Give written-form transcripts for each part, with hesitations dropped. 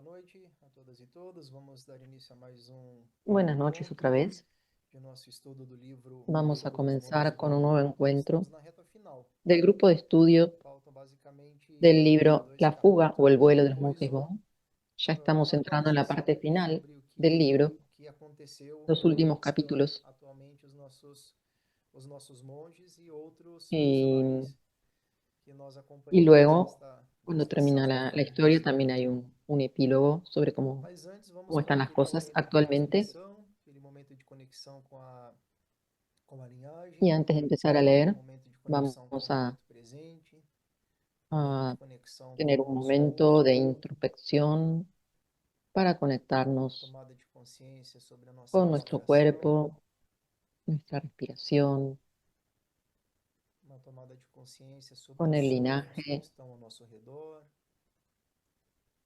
noite a todas e todos. Vamos dar início a mais um Buenas noches otra encontro vez. de nosso estudo do livro O Vamos a Jogo dos Modos comenzar con un nuevo Violento. encuentro Estamos na reta final. del grupo de estudio Faltam basicamente del libro dois La fuga o el capítulos, vuelo de los depois monjes Bond. Ya estamos uma entrando en la atualização parte final sobre del libro, o que aconteceu los e últimos onde estão capítulos. atualmente os nossos monges e outros Y, personagens que nós y acompanhamos luego, cuando nesta termina sexta la feira. historia, también hay un epílogo sobre Mas antes, vamos cómo están para las aquele cosas momento de actualmente. introspecção, aquele momento de conexão com a linhagem, Y antes de empezar a leer, momento de vamos conexão com o a, momento presente, momento de a conexão tener un conosco, momento de introspección para uma conectarnos tomada de consciência sobre a nossa con nuestro respiração, cuerpo, nuestra respiración, uma tomada de consciência sobre con os el sons que linaje estão ao nosso redor,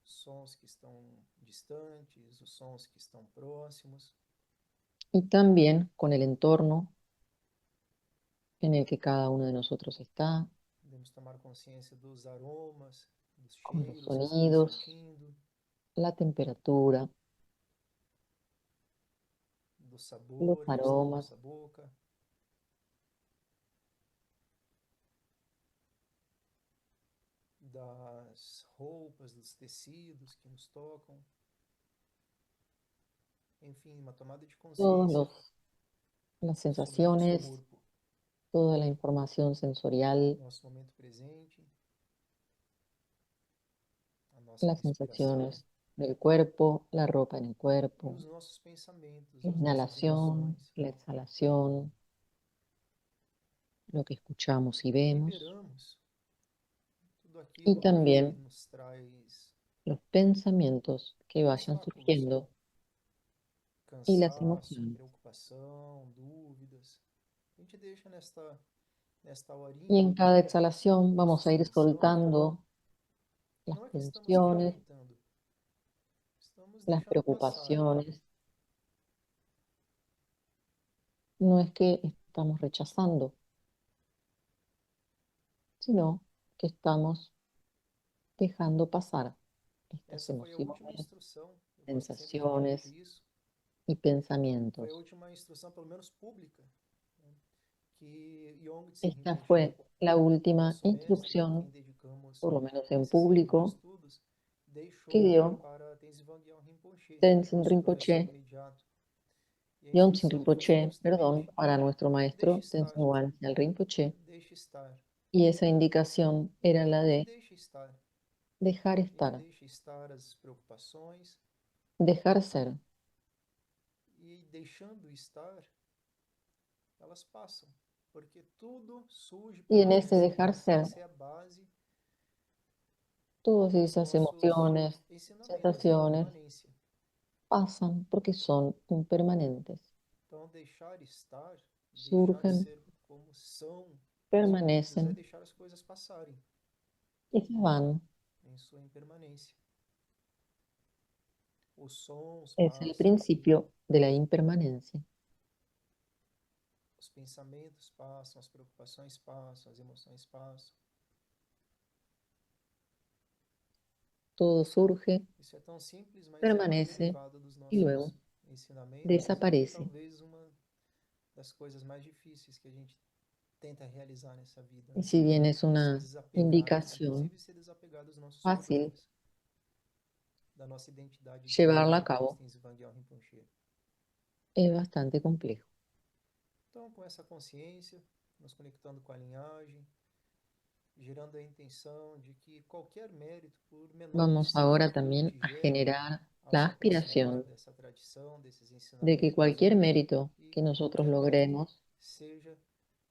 sons que estão distantes, os sons que estão próximos. y también con el entorno en el que cada uno de nosotros está, Podemos tomar consciência dos aromas, dos con los cheiros que estamos sonidos, sentindo, la temperatura, do los sabor que está na aromas nossa boca, das roupas, dos tecidos que nos tocam. Enfim, uma tomada de todas consciência las sobre o nosso sensaciones, corpo, toda la información sensorial, nosso momento presente, a nossa las respiração sensaciones del cuerpo, la ropa en el e cuerpo, os nossos pensamentos, la as nossas inhalación, emoções. la exhalación, lo que escuchamos y E vemos, liberamos tudo y aquilo que también nos traz los pensamientos que vayan obstáculos, surgiendo y las cansaço, emociones. preocupação, dúvidas. A gente deixa nesta Y horinha en cada exhalación de vamos a ir suspensão. soltando las Não é que estamos tensiones, rejeitando, estamos las deixando passar. preocupaciones. No es que estamos rechazando, sino que estamos dejando pasar estas Essa foi a última emociones, instrução, eu gosto sempre de repetir sensaciones isso. y Foi a pensamientos. última instrução, pelo menos pública, né, que Yongtse Esta Rinpoche, fue la última nosso mestre, a quem instrucción, dedicamos por lo menos en essa série de público, estudos, que deixou dio para Tenzin Wangyal Rinpoche, Tenzin nosso professor Rinpoche, imediato. E a Yontzin instrução foi Rinpoche, perdón, justamente: para nuestro deixe maestro estar, Tenzin Wangyal Rinpoche, deixe estar, y esa indicación era la apenas de deixe estar. dejar A gente estar, deixa estar as preocupações dejar ser. e, deixando estar, elas passam, porque tudo surge Y en porque ese dejar precisa. ser, Essa é a base todas dos esas nossos emociones, ensinamentos da sensaciones, impermanência. pasan porque son impermanentes, Então, deixar estar, deixar surgen, ser como são as coisas, é permanecen deixar as coisas passarem y se van. em sua impermanência. Os sons Es el passam, principio de la impermanencia. os pensamentos passam, as preocupações passam, as emoções passam. Todo surge, Isso é tão simples, mas é uma permanece derivada dos y luego nossos ensinamentos e desaparece. talvez uma das coisas mais difíceis que a gente tenta realizar nessa vida, Y né? si bien es Se una desapegar, indicación inclusive se desapegar dos nossos fácil problemas, da nossa identidade de llevarla monge, a como diz cabo, Tenzin Wangyal Rinpoche. es bastante complejo. Então, com essa consciência, nos conectando com a linhagem, gerando a intenção de que qualquer mérito, por menor que Vamos seja, ahora que a también gente a gere generar ao la se aproximar aspiración dessa tradição, desses de que ensinamentos, cualquier mérito e que nosotros qualquer mérito logremos, seja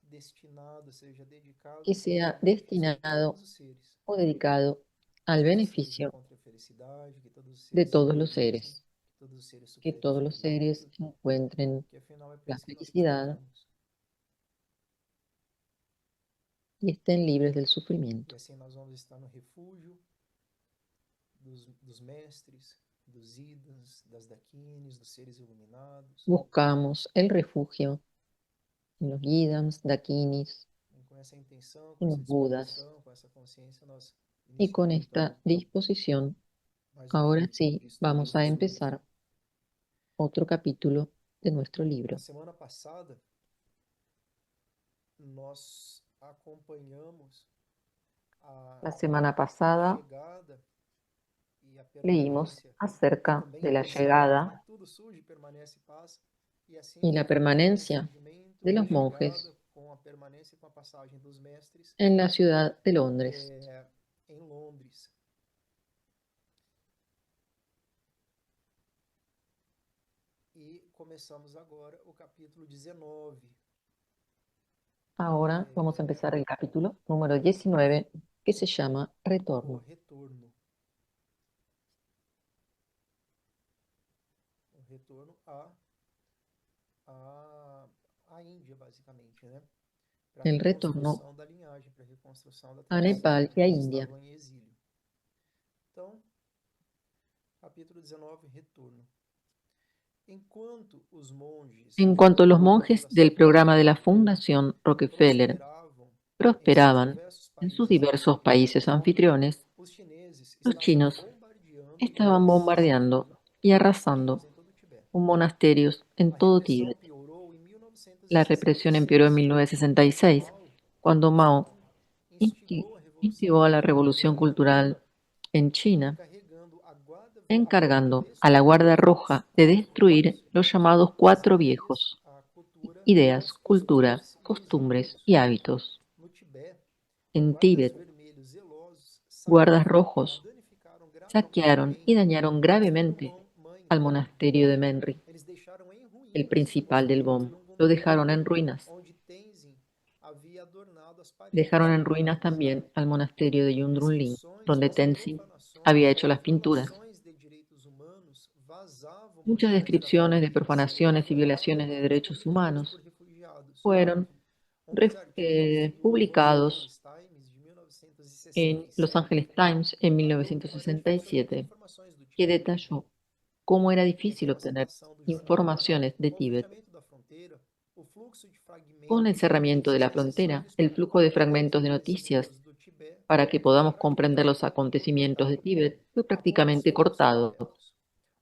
destinado, seja dedicado que para sea o benefício de destinado todos os seres. o dedicado Que al todos os seres beneficio encontrem a felicidade, que todos os de seres se todos los realizem, seres, que todos os seres que superem o todos los seres sofrimento, encuentren que afinal é para la isso que nós felicidad praticamos. y estén libres del E sufrimiento. assim nós vamos estar no refúgio dos mestres, dos idas, das dakines, dos seres iluminados. Buscamos el refugio en los Gidams, Dakinis, E com essa intenção, com en essa los Budas, disposição, com essa consciência, nós y con iniciamos então esta disposición mais Ahora aqui sí, de estudos vamos do a Espírito. empezar otro capítulo de nuestro Na libro. semana passada, nós acompanhamos a La semana pasada chegada e a leímos permanência, e acerca também de a la passagem, llegada né? Tudo surge, permanece e passa. E assim y la foi também o permanencia surgimento de e a los chegada monjes com a permanência e com a passagem dos mestres en la ciudad de Londres. é, em Londres. E começamos agora o capítulo 19, Ahora vamos a empezar el capítulo número 19, que se llama o Retorno. retorno. O retorno a, a Índia, basicamente, né? Para a El retorno reconstrução da linhagem, para a reconstrução da a tradição, Nepal já y a que eles India. estavam em exílio. Então, capítulo 19, retorno. Enquanto os monges En do cuanto a los programa da monjes Fundação del programa de la Rockefeller Fundación Rockefeller prosperavam em seus prosperaban diversos en sus países diversos países anfitriões, anfitriones, os chineses los estavam chinos bombardeando e estaban bombardeando arrasando y arrasando monastérios em todo o Tibete. monasterios en A todo repressão Tíbet. piorou em La represión empeoró en 1966, quando 1966, Mao cuando Mao Tse-tung instigou a Revolução instigó a la revolución Cultural na cultural China, en China, encarregando a Guarda encargando a la Destruidora Guardia Roja de destruir los llamados as cuatro ideias, viejos: a cultura, ideas, os cultura, costumes e os costumbres hábitos. y hábitos. No Tibete, En guardas Tíbet, vermelhos zelosos guardas saquearam e rojos danificaram saquearon y gravemente dañaron o mosteiro gravemente mãe al do monasterio de Bon. Menri, Eles deixaram em el ruínas os principal del templos Bon. de Lo Ungundrung, dejaron en ruinas. onde Tenzin havia adornado as Dejaron paredes en com ruinas pinturas. también al monasterio de Yundrunling, Inscrições donde com as Tenzin había profanações hecho las e pinturas. violações de direitos humanos vazavam por Muchas trás da descripciones de fachada, profanaciones y formada violaciones de pelos derechos cobertores por humanos refugiados. fueron Um dos artigos do Los publicados Angeles Times de en Los 1967 Angeles Times en bateu o tema da dificuldade de 1967, informações do que Tibete, detalló cómo era em difícil função da obtener ação do desembargador. informaciones de Com o Tíbet. fechamento da fronteira, o fluxo de Con el fragmentos de cerramiento de la notícias frontera, acessíveis el para flujo de compreender os fragmentos de noticias acontecimentos do Tibete para que podamos foi comprender los praticamente acontecimientos de cortado. Tíbet fue Há poucos prácticamente feitos cortado. concretos.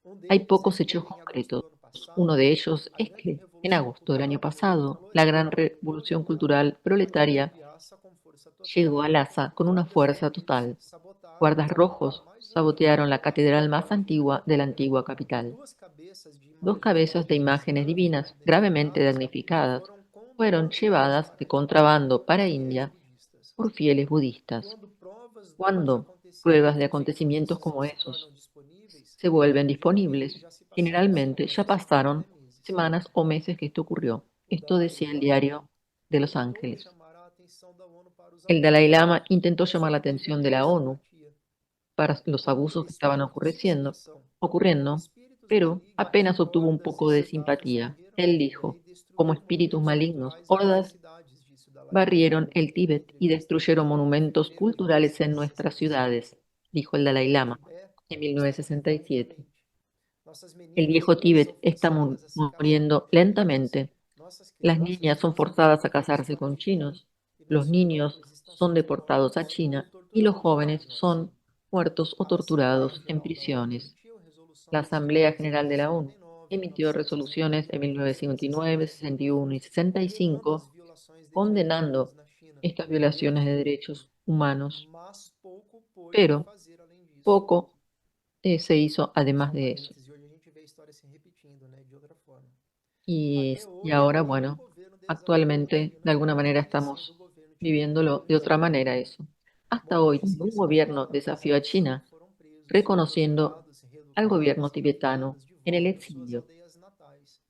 Um Hay deles é pocos que, hechos em agosto concretos. do ano Uno passado, de ellos a es grande que en revolução agosto del año cultural pasado, la gran proletaria revolución tornou cultural atingiu proletaria Lhasa com força total. llegó a Lhasa con una Guardas fuerza vermelhos total. sabotaram a Guardas catedral rojos mais antiga sabotearon la catedral más e antigua de la violenta. antigua capital. Duas cabeças de Dos imagens cabezas de divinas imágenes divinas gravemente damnificadas foram fueron contrabandeadas llevadas para de a Índia contrabando por para fiéis India budistas. por fieles budistas. Quando provas dos Cuando pruebas de acontecimentos como acontecimientos esses como se tornam esos disponíveis, se vuelven geralmente disponibles, já se passaram generalmente ya semanas ou até pasaron meses. semanas o meses que esto ocurrió. O Esto Dalai decía el Lama diario de Los tentou Ángeles. chamar a atenção da ONU para os El Dalai abusos, Lama intentó mas llamar la obteve atención de la apenas ONU simpatia. para los Quando abusos ele que estaban estava em suspensão, ocurriendo, espíritos pero malignos, apenas obtuvo un hordas de poco de sandalos simpatía. varreram o Él Tibete dijo, e como destruíram espíritus monumentos malignos, culturais em nossas hordas cidades, disse o Dalai Lama barrieron el em Tíbet y entrevista destruyeron em monumentos fevereiro de culturales en nuestras 1967. ciudades, dijo el Dalai O Lama Tibete en está morrendo 1967. lentamente. Nossas El meninas viejo são Tíbet está forçadas a se casar com muriendo japoneses. lentamente. Nossas Las crianças niñas son estão forzadas a sofrendo com casarse con escravidão chinos, e los nossos niños jovens estão son sendo deportados a mortos ou China y los torturados em jóvenes prisões. son muertos o A Assembleia torturados en Geral da ONU prisiones. emitiu a Resolução La Asamblea General de la ONU 1959, emitió resoluciones en 1959, 1961, 61 y condenando as 65 violações de direitos humanos condenando na China, estas violaciones de derechos humanos, mas pouco pôde pero fazer além disso. poco se hizo Só además um de eso. parêntese, hoje a gente vê a história se repetindo, né, de outra forma. Y, Até y hoje, ahora, nenhum bueno, governo desafiou a actualmente China de alguna manera reconhecendo estamos o governo tibetano viviéndolo de como otra Estado. manera eso. Hasta hoy, Monges que ningún estavam gobierno fora do desafió a país China foram presos, reconociendo torturados, al gobierno reeducados e tibetano enviados de en el volta às suas exilio. aldeias natais,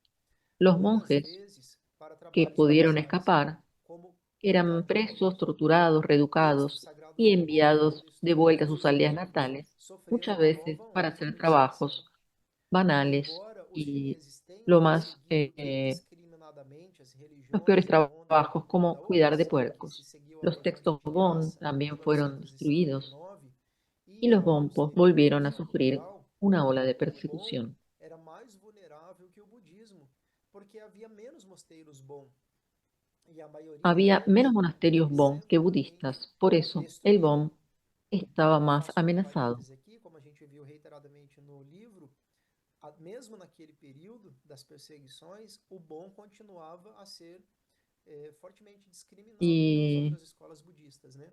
Los muitas monjes vezes para que trabalhos pudieron braçais, escapar como eran presos, mercadores. torturados, Textos reeducados sagrados y do Bon foram enviados de vuelta a destruídos e sus os aldeas templos natales, sofreram muchas uma veces nova para onda de hacer perseguição. trabajos banales Embora os y chineses tenham lo más, perseguido indiscriminadamente as los religiões peores da onda, trabajos como cuidar de que se puercos. seguiu Los até Monte textos Bon Lhasa em también fueron destruidos 1959, y e los ao Bonpos cristianismo volvieron a sufrir estrutural, una ola de o Bon persecución. era mais vulnerável que o budismo, porque havia menos mosteiros Bon e a maioria Había deles menos monasterios Bon que recentemente budistas, por eso el destruída. Bon estaba Eu más faço um amenazado. parêntese aqui, como a gente gente viu reiteradamente no livro, mesmo naquele período das perseguições, o Bon continuava a ser fortemente discriminado pelas Y outras escolas budistas, né?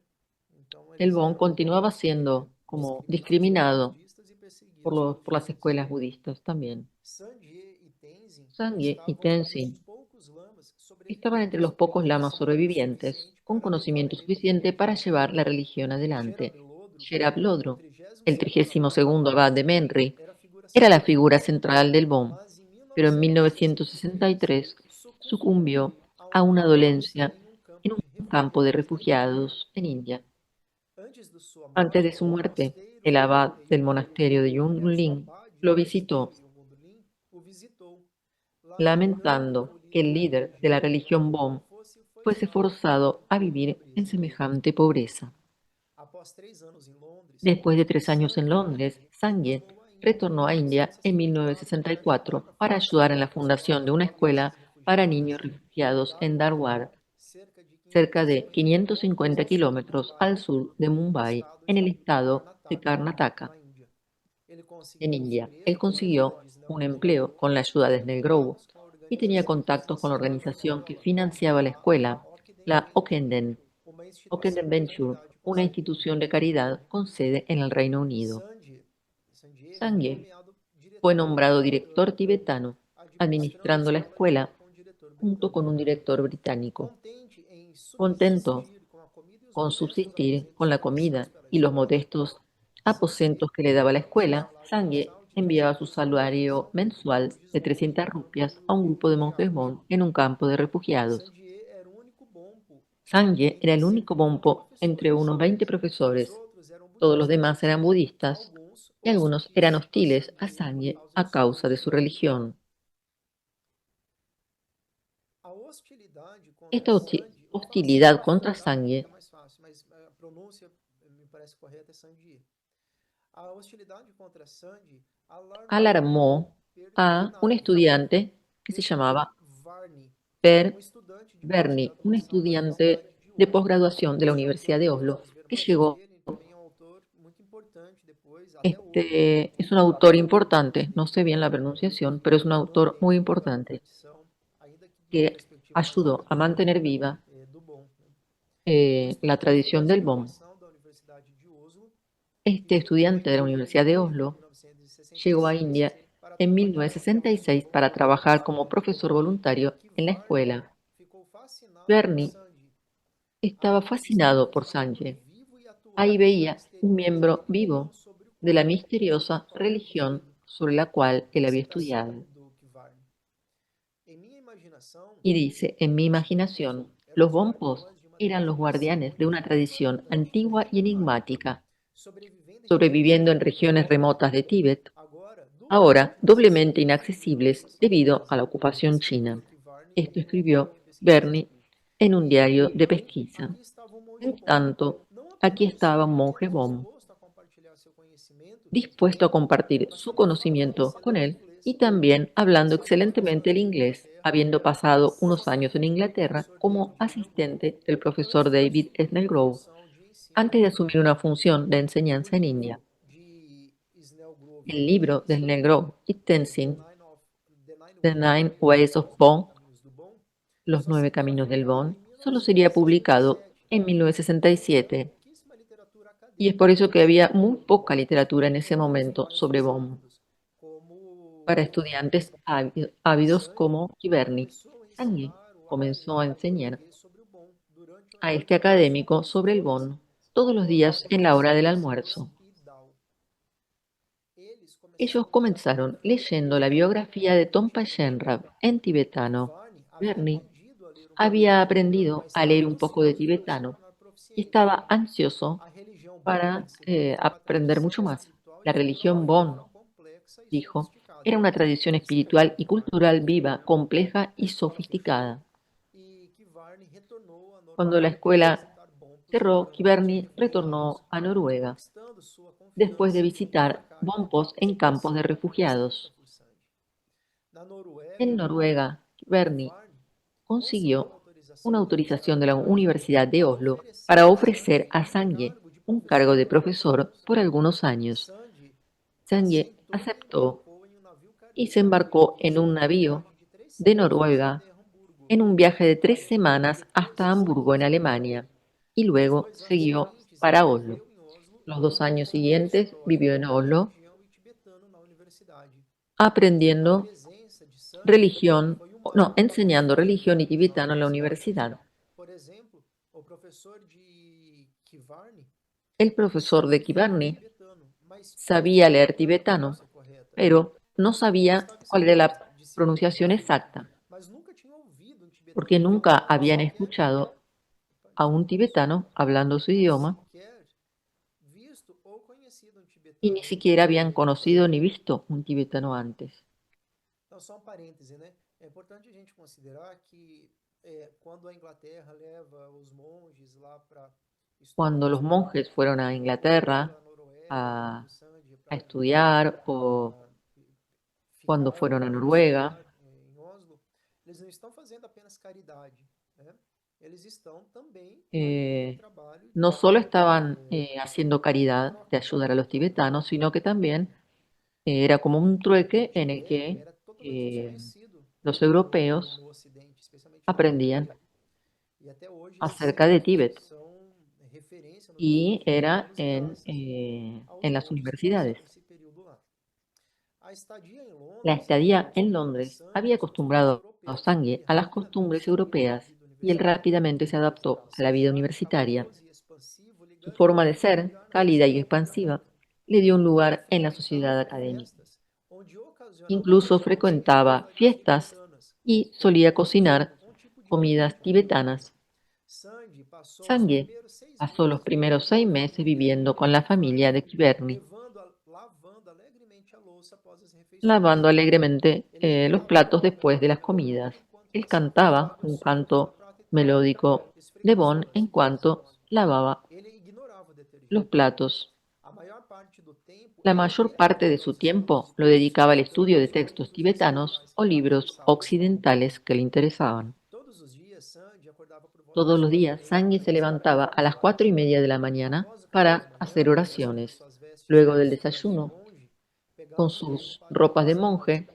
Então el eles Bon eram continuaba siendo como discriminados pelos discriminado budistas e perseguidos pelos por las judeus. escuelas budistas también. Sanjie e Tenzin Sangye y estavam entre os Tenzin poucos lamas estaban entre sobreviventes los pocos com lamas conhecimento sobrevivientes suficiente con para levar a conocimiento religião suficiente para adiante. llevar la religión adelante. Sherab Lodro, Sherab Lodro, el 32º abade de 32º abad de Menri, Menri, era a figura era la central do figura Bon, central del Bon, mas em pero en 1963 1963 sucumbió sucumbiu a a uma una doença dolencia em um en campo de un campo de refugiados na Índia. refugiados en India. Antes de sua Antes de morte, su o muerte, mosteiro el abad del em que ele monasterio de vivia, aliás, o Yunlin abade lo do visitó, mosteiro em Yongbunlin, o visitou, lamentando que lamentando o que el líder da líder de la religião religión Bon Bon fosse fuese forçado a forzado viver a em vivir en pobreza. semejante pobreza. Após 3 anos em Londres, Después de 3 años en Sangye Londres, Sangye retornou à Índia em retornó a India en 1964 para ajudar 1964 na para fundação ayudar en de la uma escola fundación de para una escuela crianças para niños refugiadas em refugiados en Dharwad, Dharwad, cerca de cerca de 550 quilômetros 550 ao sul de kilómetros Mumbai, al sur de no Mumbai, estado en el de estado de Karnataka, Karnataka, na Índia. Ele en conseguiu um India. Él emprego com a ajuda consiguió de Snell un Grove empleo con la ayuda e de Snell Grove contatos com a y tenía organização que contactos con la financiava a organización que escola, financiaba la a escuela, Ockden la Venture, Ockenden, uma instituição Ockenden de Venture, caridade com una sede no institución de Reino Unido. caridad con sede en el Reino Unido. Sanjay, Sanjay foi Sangye nomeado fue diretor nombrado tibetano, director tibetano, administrando a administrando la escola escuela junto com o diretor junto con britânico. un director británico, Contente em contento subsistir com a comida e os con modestos subsistir con aposentos la fornecidos comida pela y los escola, modestos Sanjay aposentos que le daba la enviava seu escuela, salário Sangye mensal de enviaba su 300 rupias salario a um grupo de mensual monges de bons em 300 um campo rupias a de un grupo de monjes refugiados. Bon en un campo de refugiados. Sanjay era o único bompo Sangye era entre el único cerca de 20 bompo entre professores. unos 20 Os profesores. outros eram Todos los budistas, demás eran budistas alguns y algunos eran hostis a hostiles a Sanjay por Sangye causa de a sua causa de su religião. religión. A hostilidade contra Esta Sanjay, vou falar hostilidad Sanjy, contra tá? Porque fica Sangye mais fácil, mas a pronúncia me parece correta é Sanjy. A hostilidade contra Sanjay alarmou alarmó a un Perinave, estudiante que se Peter llamaba Varney, Per um estudante de Bernie, un pós-graduação da estudiante Universidade de de Oslo. posgraduación de la Sanjay, Universidad de depois Oslo, vamos ver que mais sobre llegó, ele, também é um autor muito importante depois, até hoje, es un autor importante, no sé bien la espiritual, pronunciación, pero es un que autor muy mantém viva a importante, tradição, ainda que de uma que perspectiva mais ayudó a redutora, mantener viva do Bon. Um la estudante de tradición del Bon. pós-graduação da Universidade de Oslo, que Este chegou à estudiante de la Índia em Universidad de Oslo llegó a 1966 India para en trabalhar no papel de 1966 para voluntário na trabajar como escola, profesor voluntario que en la Varney escuela. ficou fascinado por Bernie Sanjay. estaba Ali avistava fascinado um por membro Sanjay. vivo e Ahí atuante da veía un misteriosa miembro religião vivo sobre de la sobre a misteriosa qual havia religión estudo. sobre la cual él había Citação estudiado. do Varney. Em minha imaginação, Y dice, en mi os Bonpos imaginación, eram los os Bonpos guardiões de uma eran los tradição guardianes de una antiga, tradición antiga antigua e y enigmática, enigmática, sobrevivendo em regiões sobreviviendo en remotas do regiones Tibete, remotas de Tíbet, agora ahora duplamente doblemente inacessíveis devido à inaccesibles ocupação debido a chinesa, la ocupación escreveu china. que Varney Esto em um diário escribió de pesquisa. Bernie en un diario E de pesquisa. aqui estava um monge En bom, tanto, não aquí apenas estaba un monje disponível, Bon, disposto a compartilhar seu conhecimento dispuesto a tibetano, compartir mas su também falava conocimiento con excelente él y inglês, también tendo hablando passado alguns excelentemente el anos na inglés, Inglaterra habiendo como pasado unos años en assistente do Inglaterra professor como David Snellgrove, asistente del profesor antes de David assumir uma Snellgrove, função de ensino antes na de Índia. asumir una función de O enseñanza en India. livro de Snellgrove El e libro de Tenzin, Snellgrove y The Tenzin, Nine, of, The Nine The Ways of Nine Bon, Ways of Os Nove Bon, Caminhos do Bon, Los Nueve só Caminos del seria publicado Bon, em solo sería publicado 1967. en Havia 1967. pouquíssima literatura Y es por acadêmica eso que sobre había o muy Bon, poca literatura en ese mesmo momento para os sobre Bon, ex-ávidos, para como estudiantes Varney. ávidos Sanjay como Kiberni. começou a Sangye ensinar o comenzó a acadêmico enseñar português sobre o Bon durante o a este almoço académico todos os sobre el dias, Bon todos los após días as en la hora del refeições almuerzo. e Dao. Eles Ellos começaram lendo a comenzaron biografia de leyendo la Varney biografía de em Tompa tibetano. Shenrab en tibetano. Varney havia Bernie aprendido a ler um pouco de había tibetano, aprendido mas a estava leer un poco de ansioso por se tibetano tornar y proficiente. estaba ansioso A religião Bon, para ele seguia, era uma aprender tradição mucho más. espiritual e La cultural religión viva, Bon, complexa e dijo, sofisticada, era una tradición espiritual escreveu y Varney. cultural viva, compleja y A escola fechou sofisticada. e que Varney retornou à Cuando la Noruega para escuela visitar Bonpos em cerró, campos de Kiberni refugiados, retornó a Noruega conquistando sua después de confiança e visitar embarcar em uma Bonpos en campos de expedição escrita refugiados. por Sandy. Na Noruega, En Noruega, Kiberni Varney conseguiu consiguió una autorização da autorización Universidade de la de Oslo Universidad de para Oslo oferecer para a ofrecer Sandy a um Sangye cargo de un cargo professor de por alguns profesor anos. por algunos años. Sandy Sangye aceptó y se embarcó en un navío de Noruega en un viaje de 3 semanas hasta Hamburgo, en Alemania, y luego siguió para Oslo. Los 2 años siguientes vivió en Oslo, aprendiendo religión, no, enseñando religión y tibetano en la universidad. El profesor de Kibarni sabía leer tibetano, pero no sabía cuál era la pronunciación exacta, porque nunca habían escuchado a un tibetano hablando su idioma y ni siquiera habían conocido ni visto un tibetano antes. Então, só um parêntese, né? É importante a gente considerar que quando a Inglaterra leva os monges lá para estudar Cuando nas los monjes fueron a ou leva Inglaterra para a Noruega a, o Sandy a para estudiar, o cuando ficar fueron a ou Noruega, estudar em Oslo, eles não estão fazendo apenas caridade, né? Eles estão também fazendo um trabalho no solo estaban haciendo de caridad de troca, ayudar a los né? tibetanos, sino que también era como un O trueque en el Tibete que era totalmente eh, desconhecido los europeos no Ocidente, especialmente na aprendían Índia. E até hoje esses acerca de monges Tíbet são referência nos y estudos era tibetanos graças en aos las monges que universidades. passaram esse período lá. A estadia em La Londres estadía en acostumou Londres Sandy había aos costumes acostumbrado a europeus Sangye e a las rapidamente costumbres se adaptou à europeas vida y él universitária. rápidamente se adaptó a la Seu vida charme universitaria. caloroso e expansivo lhe Su forma de garantiu um ser, lugar na cálida y sociedade expansiva, acadêmica. le dio un Ele lugar en la sociedad frequentava académica. festas onde Incluso ocasionalmente tinham frecuentaba iguarias fiestas tibetanas, y como solía comidas cocinar com um tipo de comidas comida. tibetanas. Sandy passou os Sangye primeiros 6 pasó los meses primeros vivendo 6 meses viviendo con la familia de Kiberni, lavando alegremente a louça após as refeições. lavando alegremente Ele los evitava platos falar después de las pela comidas. enquanto Él cantaba lavava un sobre o canto prato e tal, melódico de Bon esfregando en cuanto as mãos. lavaba Ele ignorava o los detergente. platos. A maior parte do tempo La era mayor ele parte quem de su participava dos tiempo lo estudos, dedicaba al tratando estudio de de textos todos os tibetanos intelectuais que o lá libros conversavam. occidentales que le interesaban. Todos os dias, Sandy acordava por volta Todos das los días, 4:30 Sangye para se rezar levantaba a las 4:30 de la mañana após o café da para manhã, hacer vestindo oraciones. suas vestes Luego del tradicionais de desayuno, monge, con pegava o trem sus para a ropas de universidade. monje,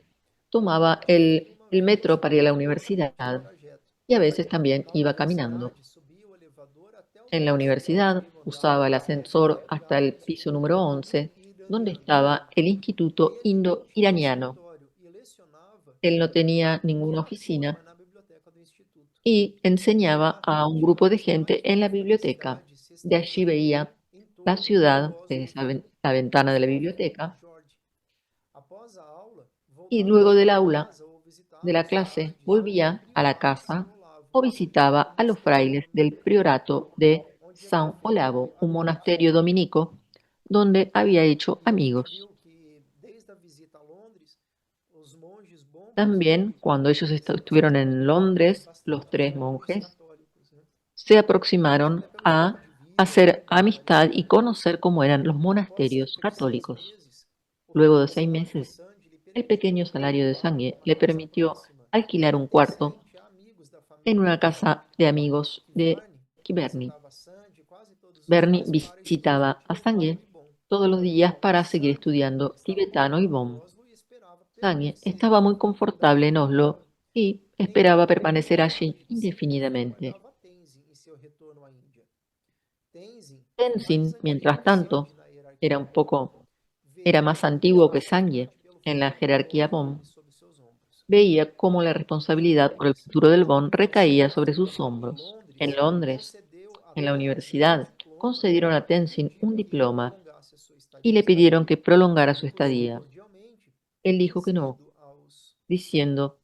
Algumas tomaba el vezes, metro para ir a la repetia o universidad trajeto. y a veces también Na iba caminando. universidade, subia o elevador até o En la 11º universidad usaba el ascensor hasta el piso número 11, donde indo-iraniano. estaba el Instituto Ele tinha um Indo-Iraniano. escritório e lecionava Él no tenía na ninguna nona oficina forma na biblioteca do instituto. y enseñaba Lá a un tinha uma grupo de das mais gente en la belas biblioteca. cidades se De allí estendendo veía em la todo o ciudad desde Oslo la ventana de la Lusófono biblioteca George. Após a aula, y voltava luego del para aula casa ou de visitava la os clase frades ou volvía a la priores São casa Olavo, o um visitaba a los monastério frailes del dominico, priorato de onde havia San feito Olavo, un amigos. monasterio dominico donde había hecho E a gente amigos. viu que desde a visita a Londres, os monges Bompos También cuando ellos se estuvieron en tornaram Londres, los bastante 3 monjes amigos católicos, né? se aproximaron Até pelo a estilo de vida, hacer amistad y espiritualidade. conocer cómo eran los Após monasterios cerca de 6 católicos. meses, o Luego de pequeno seis salário de meses, Sandy lhe el permitiu pequeño salario de ocupar Sangye uma le casa permitió próxima, alquilar un cuarto pertencente a amigos da en família una Kivarni. casa de amigos de Kivarni Kiberni. visitava Sandy quase todos os Bernie dias para estudar visitaba a tibetano Sangye e bom. todos los días para seguir Sandy estudiando estava tibetano y confortável em Bon. Oslo e esperava Sangye permanecer estaba muy confortable en indefinidamente. Oslo y Nem esperaba logo, permanecer poucos dias allí antes de se ir, indefinidamente. aguardava Tenzin em seu retorno à Índia. Tenzin, mais Tenzin, antigo mientras que Sandy tanto, na era hierarquia Bon, era veria más a antiguo que Sangye responsabilidade pelo en la futuro do jerarquía Bon Bon. sobre seus ombros. Veía cómo la Em responsabilidad por el Londres, futuro del Bon recaía Tenzin sobre sus hombros. En Londres, concedeu a en la Tenzin um universidad, diploma concedieron a e Tenzin un pediu que ele diploma prolongasse a sua y estadia. le pidieron que prolongara Ele su recusou estadía. cordialmente, Él dijo que no, dizendo aos diciendo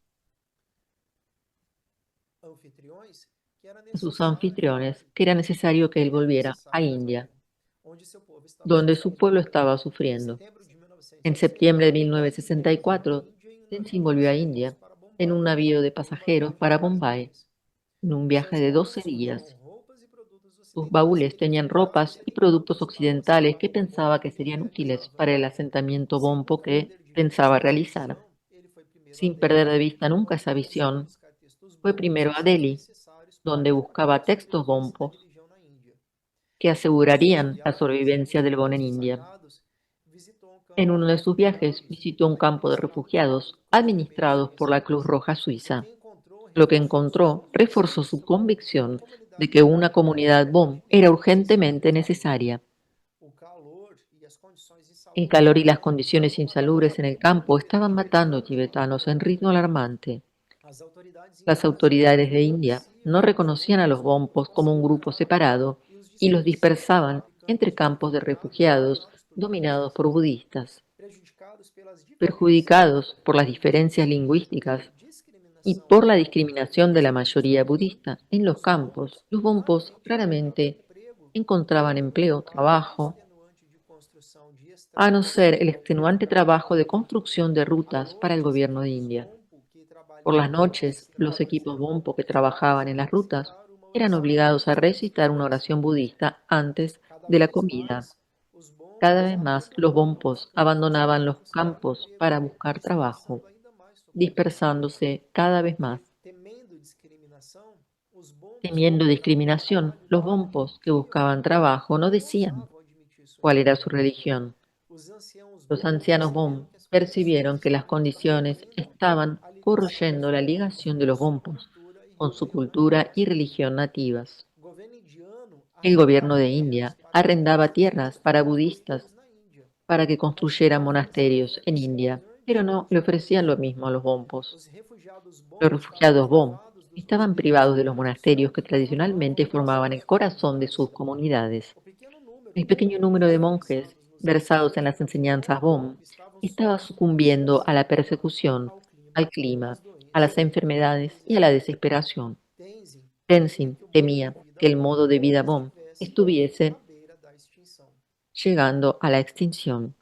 anfitriões que era a sus necessário anfitriones que era necesario que él era volviera a necessário, mais ou India, menos, onde seu povo estava donde su sofrendo. pueblo estaba Em sufriendo. setembro de En septiembre de 1964, Tenzin retornou à 1964, Índia em um Tenzin navio de volvió a passageiros India para en un Bombay, navío de em uma pasajeros viagem de para 4 Bombay, dias. en un viaje Seus de baús 12 continham días. roupas e produtos Sus ocidentais que baúles ele tenían acreditava ropas y serem productos úteis para o occidentales que assentamento pensaba Bompo que que ele serían útiles realizava. para el asentamiento Sem Bompo que perder de vista pensaba essa realizar. missão, ele foi primeiro a Sin perder Delhi, de vista nunca onde esa começou a visión, buscar textos fue Bompos primero que a seriam Delhi, necessários para donde garantir buscaba a textos sobrevivência da Bompo religião na Índia. que Em uma de suas asegurarían la viagens, sobrevivencia del Bon en Negocios India. Sagrados visitou um En uno de sus viajes visitó un campo de refugiados administrados por la Cruz Roja Suiza. Lo que encontró reforzó su convicción de que una comunidad BOM era urgentemente necesaria. El calor y las condiciones insalubres en el campo estaban matando tibetanos en ritmo alarmante. Las autoridades de India no reconocían a los Bonpos como un grupo separado y los dispersaban entre campos de refugiados dominados por budistas. Perjudicados por las diferencias lingüísticas y por la discriminación de la mayoría budista en los campos, los Bonpos raramente encontraban empleo, trabajo, a no ser el extenuante trabajo de construcción de rutas para el gobierno de India. Por las noches, los equipos Bonpo que trabajaban en las rutas eran obligados a recitar una oración budista antes de la comida. Cada vez más, los Bonpos abandonaban los campos para buscar trabajo, dispersándose cada vez más. Temiendo discriminación, los Bonpos que buscaban trabajo no decían cuál era su religión. Los ancianos Bon percibieron que las condiciones estaban corroyendo la ligación de los Bonpos con su cultura y religión nativas. El gobierno de India arrendaba tierras para budistas para que construyeran monasterios en India, pero no le ofrecían lo mismo a los Bonpos. Los refugiados Bon estaban privados de los monasterios que tradicionalmente formaban el corazón de sus comunidades. El pequeño número de monjes versados en las enseñanzas Bon estaba sucumbiendo a la persecución, al clima, a las enfermedades y a la desesperación. Tenzin temía que el modo de vida Bon estuviese llegando a la extinción.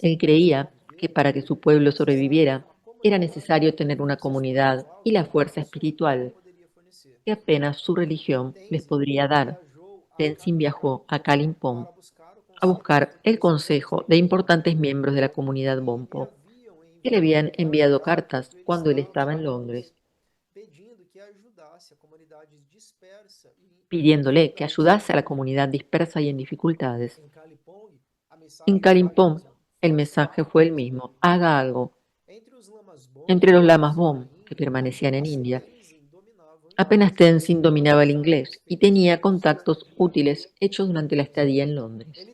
Él creía que para que su pueblo sobreviviera era necesario tener una comunidad y la fuerza espiritual que apenas su religión les podría dar. Tenzin viajó a Kalimpong a buscar el consejo de importantes miembros de la comunidad Bonpo, que le habían enviado cartas cuando él estaba en Londres, pidiéndole que ayudase a la comunidad dispersa y en dificultades. En Kalimpong, el mensaje fue el mismo: haga algo. Entre los lamas Bon, que permanecían en India, apenas Tenzin dominaba el inglés y tenía contactos útiles hechos durante la estadía en Londres.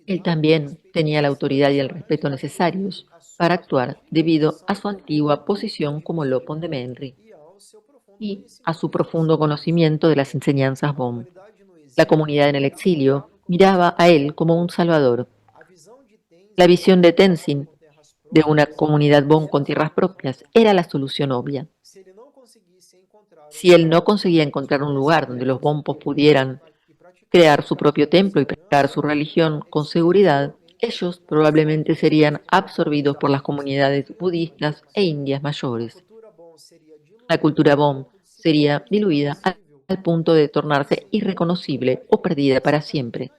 Él también tenía la autoridad y el respeto necesarios para actuar debido a su antigua posición como Lopon de Menri y a su profundo conocimiento de las enseñanzas Bon. La comunidad en el exilio miraba a él como un salvador. La visión de Tenzin de una comunidad Bon con tierras propias era la solución obvia. Si él no conseguía encontrar un lugar donde los Bonpos pudieran crear su propio templo y practicar su religión con seguridad, ellos probablemente serían absorbidos por las comunidades budistas e indias mayores. La cultura Bon sería diluida al punto de tornarse irreconocible o perdida para siempre,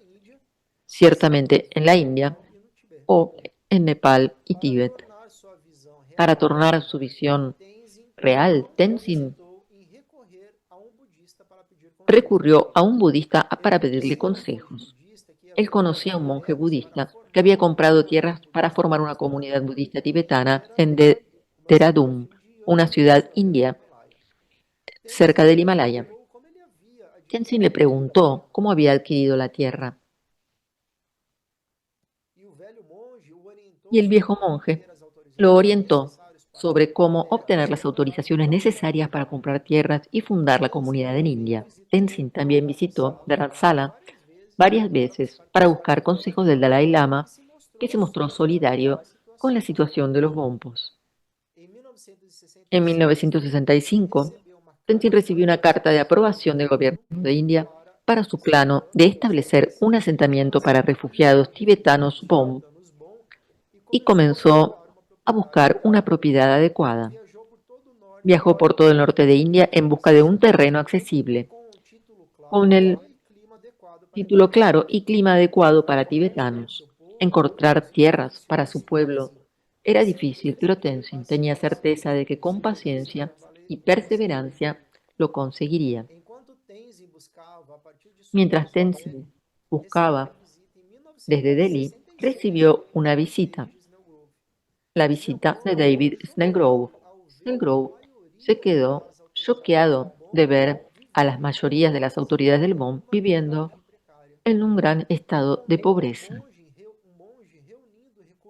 ciertamente en la India o en Nepal y Tíbet. Para tornar su visión real, Tenzin recurrió a un budista para pedirle consejos. Él conocía a un monje budista que había comprado tierras para formar una comunidad budista tibetana en Dehradun, una ciudad india cerca del Himalaya. Tenzin le preguntó cómo había adquirido la tierra. Y el viejo monje lo orientó sobre cómo obtener las autorizaciones necesarias para comprar tierras y fundar la comunidad en India. Tenzin también visitó Dharamsala varias veces para buscar consejos del Dalai Lama, que se mostró solidario con la situación de los Bonpos. En 1965, Tenzin recibió una carta de aprobación del gobierno de India para su plano de establecer un asentamiento para refugiados tibetanos Bon y comenzó a buscar una propiedad adecuada. Viajó por todo el norte de India en busca de un terreno accesible, con el título claro y clima adecuado para tibetanos. Encontrar tierras para su pueblo era difícil, pero Tenzin tenía certeza de que con paciencia y perseverancia lo conseguiría. Mientras Tenzin buscaba desde Delhi, recibió una visita, la visita de David Snellgrove. Snellgrove se quedó choqueado de ver a las mayorías de las autoridades del BOM viviendo en un gran estado de pobreza.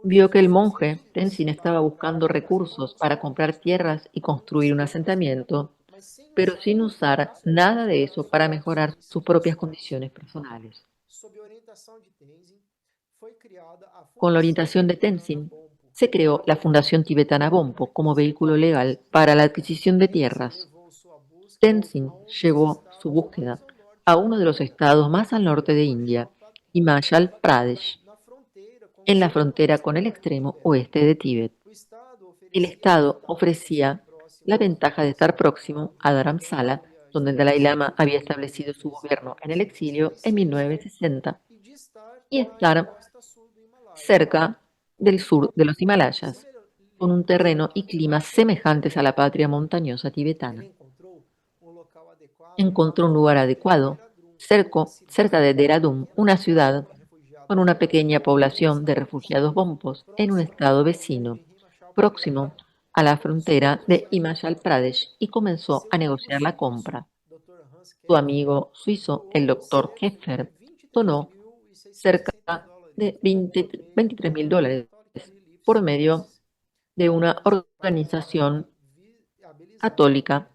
Vio que el monje Tenzin estaba buscando recursos para comprar tierras y construir un asentamiento, pero sin usar nada de eso para mejorar sus propias condiciones personales. Con la orientación de Tenzin, se creó la Fundación Tibetana Bompo como vehículo legal para la adquisición de tierras. Tenzin llevó su búsqueda a uno de los estados más al norte de India, Himachal Pradesh, en la frontera con el extremo oeste de Tíbet. El estado ofrecía la ventaja de estar próximo a Dharamsala, donde el Dalai Lama había establecido su gobierno en el exilio en 1960, y estar cerca del sur de los Himalayas, con un terreno y clima semejantes a la patria montañosa tibetana. Encontró un lugar adecuado, cerca de Dehradun, una ciudad con una pequeña población de refugiados bompos en un estado vecino, próximo a la frontera de Himachal Pradesh, y comenzó a negociar la compra. Su amigo suizo, el doctor Keffer, donó cerca de $23.000 por medio de una organización católica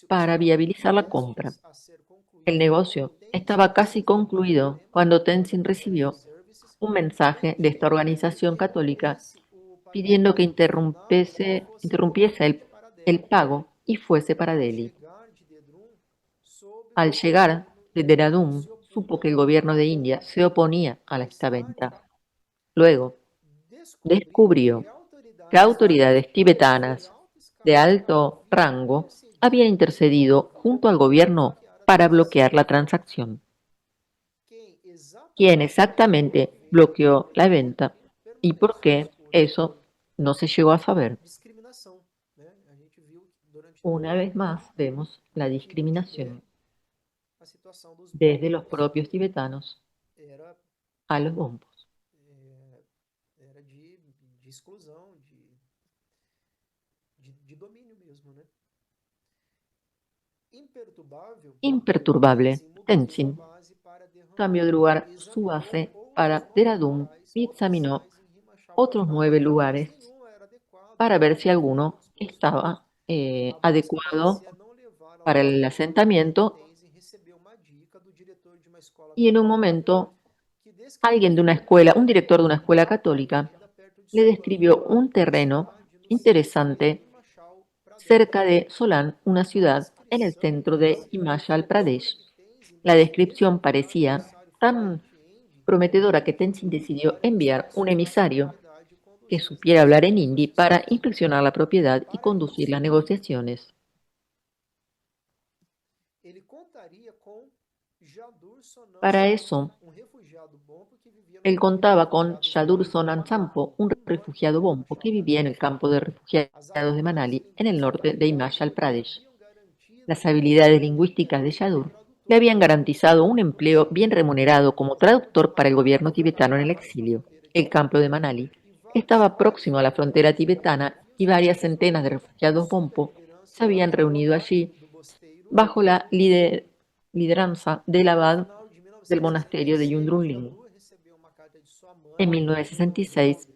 para viabilizar la compra. El negocio estaba casi concluido cuando Tenzin recibió un mensaje de esta organización católica pidiendo que interrumpiese el pago y fuese para Delhi. Al llegar de Dehradun, supo que el gobierno de India se oponía a esta venta. Luego, descubrió que autoridades tibetanas de alto rango habían intercedido junto al gobierno para bloquear la transacción. ¿Quién exactamente bloqueó la venta y por qué? Eso no se llegó a saber. Una vez más vemos la discriminación desde los propios tibetanos a los bombos. Imperturbable, Tenzin cambió de lugar su base para Dehradun y examinó otros 9 lugares para ver si alguno estaba adecuado para el asentamiento, y en un momento alguien de una escuela, un director de una escuela católica, le describió un terreno interesante cerca de Solan, una ciudad en el centro de Himachal Pradesh. La descripción parecía tan prometedora que Tenzin decidió enviar un emisario que supiera hablar en hindi para inspeccionar la propiedad y conducir las negociaciones. Para eso, él contaba con Yadur Sonan Sampo, un refugiado bompo que vivía en el campo de refugiados de Manali, en el norte de Himachal Pradesh. Las habilidades lingüísticas de Yadur le habían garantizado un empleo bien remunerado como traductor para el gobierno tibetano en el exilio. El campo de Manali estaba próximo a la frontera tibetana y varias centenas de refugiados bompo se habían reunido allí bajo la lideranza del abad del monasterio de Yundrunling. En 1966,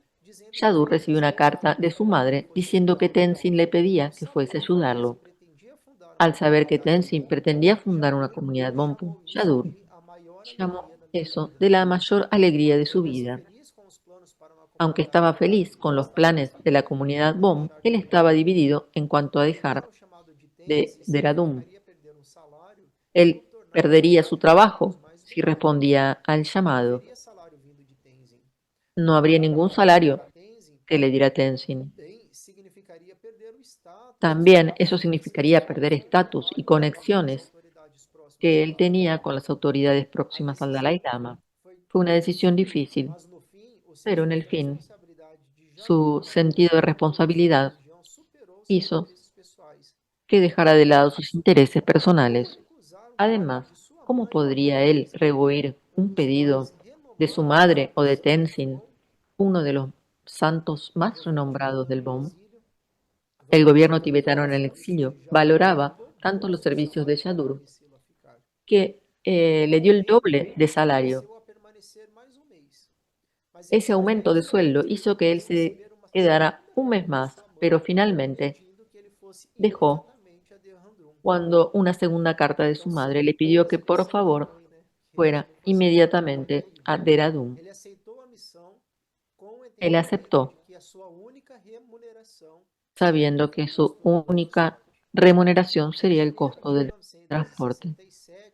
Yadur recibió una carta de su madre diciendo que Tenzin le pedía que fuese a ayudarlo. Al saber que Tenzin pretendía fundar una comunidad Bompo, Yadur llamó eso de la mayor alegría de su vida. Aunque estaba feliz con los planes de la comunidad Bom, él estaba dividido en cuanto a dejar de Dehradun. Él perdería su trabajo si respondía al llamado. No habría ningún salario que le diera Tenzin. También eso significaría perder estatus y conexiones que él tenía con las autoridades próximas al Dalai Lama. Fue una decisión difícil, pero en el fin, su sentido de responsabilidad hizo que dejara de lado sus intereses personales. Además, ¿Cómo podría él rehuir un pedido de su madre o de Tenzin, uno de los santos más renombrados del Bon? El gobierno tibetano en el exilio valoraba tanto los servicios de Yadur que le dio el doble de salario. Ese aumento de sueldo hizo que él se quedara un mes más, pero finalmente dejó cuando una segunda carta de su madre le pidió que por favor fuera inmediatamente a Dehradún. Él aceptó, sabiendo que su única remuneración sería el costo del transporte.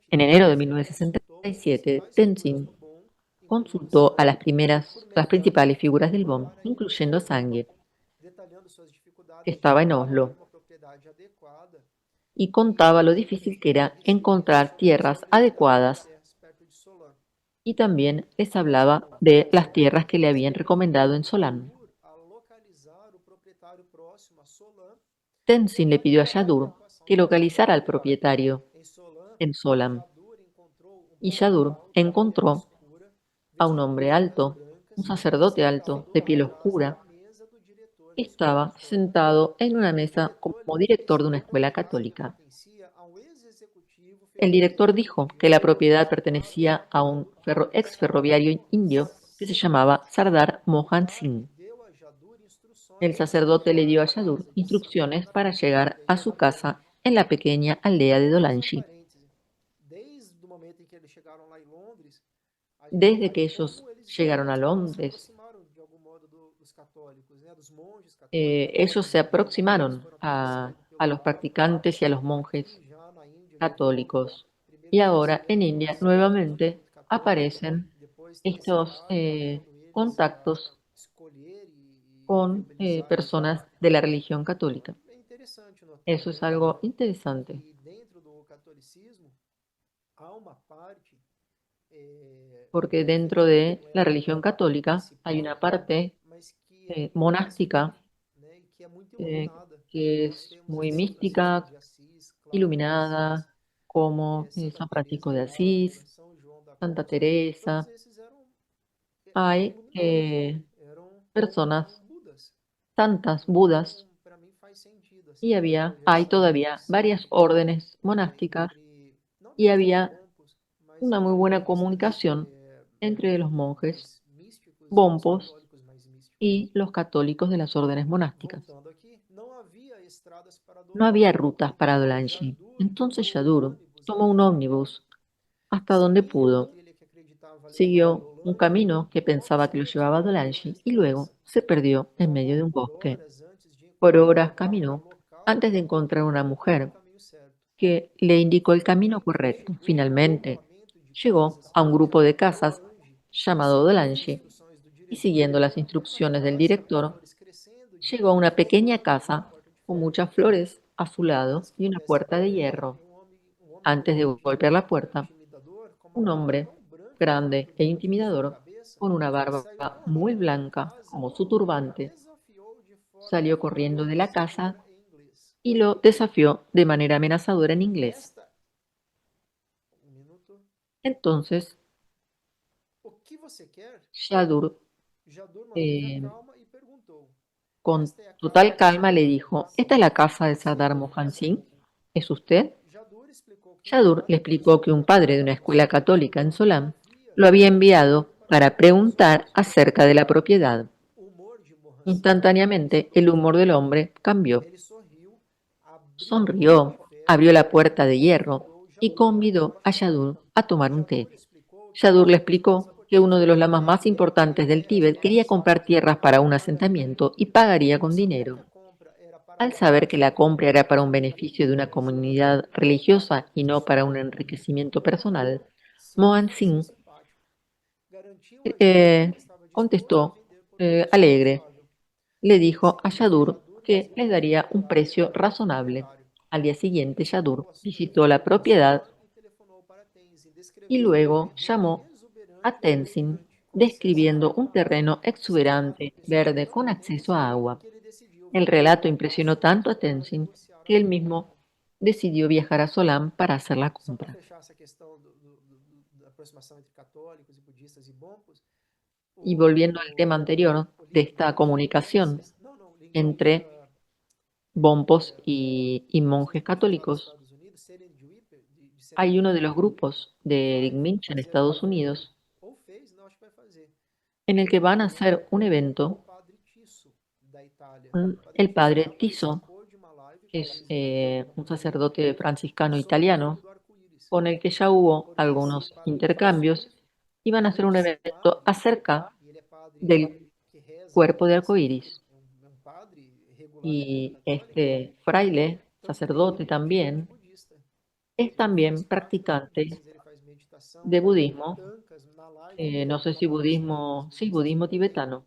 En enero de 1967, Tenzin consultó a las principales figuras del BOM, incluyendo Sangye, que estaba en Oslo, y contaba lo difícil que era encontrar tierras adecuadas, y también les hablaba de las tierras que le habían recomendado en Solan. Tenzin le pidió a Yadur que localizara al propietario en Solan, y Yadur encontró a un hombre alto, un sacerdote alto, de piel oscura. Estaba sentado en una mesa como director de una escuela católica. El director dijo que la propiedad pertenecía a un ex ferroviario indio que se llamaba Sardar Mohan Singh. El sacerdote le dio a Yadur instrucciones para llegar a su casa en la pequeña aldea de Dolanchi. Desde que ellos llegaron a Londres, ellos se aproximaron a los practicantes y a los monjes católicos. Y ahora en India nuevamente aparecen estos contactos con personas de la religión católica. Eso es algo interesante. Porque dentro de la religión católica hay una parte monástica eh, que es muy mística, iluminada, como San Francisco de Asís, Santa Teresa. Hay personas santas, budas, y hay todavía varias órdenes monásticas, y había una muy buena comunicación entre los monjes bompos y los católicos de las órdenes monásticas. No había rutas para Dolanchi. Entonces Yadur tomó un ómnibus hasta donde pudo. Siguió un camino que pensaba que lo llevaba a Dolanchi y luego se perdió en medio de un bosque. Por horas caminó antes de encontrar una mujer que le indicó el camino correcto. Finalmente, llegó a un grupo de casas llamado Dolanchi y, siguiendo las instrucciones del director, llegó a una pequeña casa con muchas flores a su lado y una puerta de hierro. Antes de golpear la puerta, un hombre grande e intimidador, con una barba muy blanca como su turbante, salió corriendo de la casa y lo desafió de manera amenazadora en inglés. Entonces, Shadur, eh, con total calma, le dijo: ¿Esta es la casa de Sardar Mohan Singh? ¿Es usted? Yadur le explicó que un padre de una escuela católica en Solam lo había enviado para preguntar acerca de la propiedad. Instantáneamente, el humor del hombre cambió. Sonrió, abrió la puerta de hierro y convidó a Yadur a tomar un té. Yadur le explicó que uno de los lamas más importantes del Tíbet quería comprar tierras para un asentamiento y pagaría con dinero. Al saber que la compra era para un beneficio de una comunidad religiosa y no para un enriquecimiento personal, Mohan Singh contestó alegre. Le dijo a Yadur que les daría un precio razonable. Al día siguiente, Yadur visitó la propiedad y luego llamó a Tenzin, describiendo un terreno exuberante, verde, con acceso a agua. El relato impresionó tanto a Tenzin que él mismo decidió viajar a Solam para hacer la compra. Y volviendo al tema anterior de esta comunicación entre bompos y monjes católicos, hay uno de los grupos de Igmincha en Estados Unidos en el que van a hacer un evento con el padre Tiso, que es un sacerdote franciscano italiano, con el que ya hubo algunos intercambios, y van a hacer un evento acerca del cuerpo de arcoíris. Y este fraile, sacerdote también, es también practicante de budismo, no sé si budismo, sí, budismo tibetano.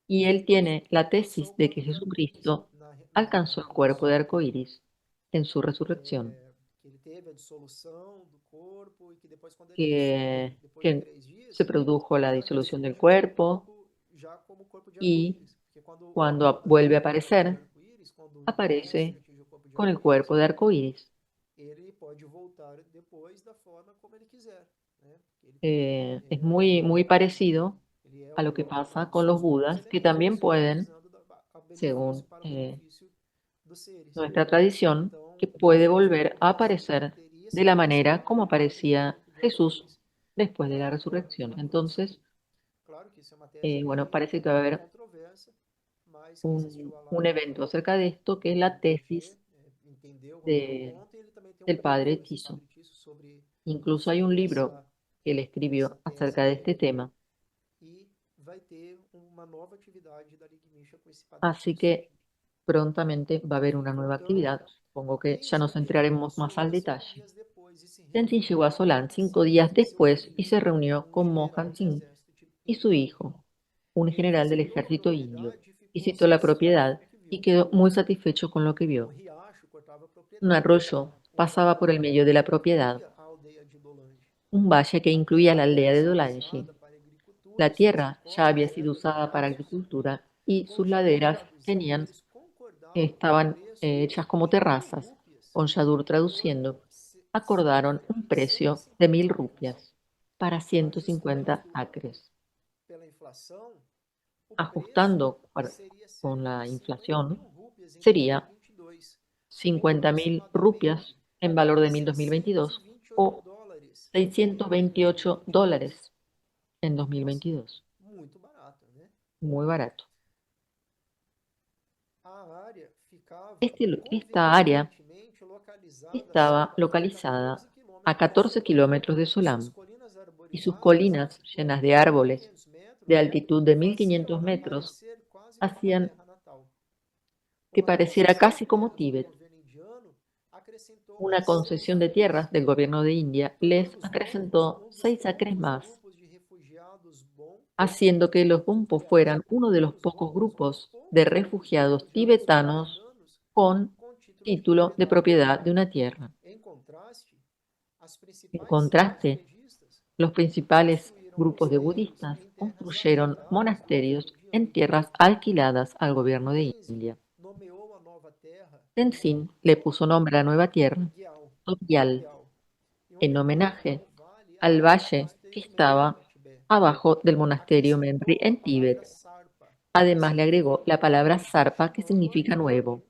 Y él tiene la tesis de que Jesucristo alcanzó el cuerpo de arcoíris en su resurrección, que se produjo la disolución del cuerpo y cuando vuelve a aparecer, aparece con el cuerpo de arcoíris. Es muy, muy parecido a lo que pasa con los budas, que también pueden, según nuestra tradición, que puede volver a aparecer de la manera como aparecía Jesús después de la resurrección. Entonces, bueno, parece que va a haber un evento acerca de esto, que es la tesis de- del padre Tiso. Incluso hay un libro que él escribió acerca de este tema. Así que prontamente va a haber una nueva actividad. Supongo que ya nos entraremos más al detalle. Tenzin llegó a Solán 5 días después y se reunió con Mohan Singh y su hijo, un general del ejército indio. Visitó la propiedad y quedó muy satisfecho con lo que vio. Un arroyo pasaba por el medio de la propiedad, un valle que incluía la aldea de Dolanji. La tierra ya había sido usada para agricultura y sus laderas estaban hechas como terrazas. Con Shadur traduciendo, acordaron un precio de 1.000 rupias para 150 acres. Ajustando con la inflación, sería 50.000 rupias en valor de 1.000 2022 o $628 en 2022. Muy barato. Esta área estaba localizada a 14 kilómetros de Solam y sus colinas llenas de árboles de altitud de 1.500 metros hacían que pareciera casi como Tíbet. Una concesión de tierras del gobierno de India les acrecentó 6 acres más, haciendo que los Bonpo fueran uno de los pocos grupos de refugiados tibetanos con título de propiedad de una tierra. En contraste, los principales grupos de budistas construyeron monasterios en tierras alquiladas al gobierno de India. Tenzin le puso nombre a la nueva tierra, Topial, en homenaje al valle que estaba abajo del monasterio Menri en Tíbet. Además le agregó la palabra zarpa, que significa nuevo,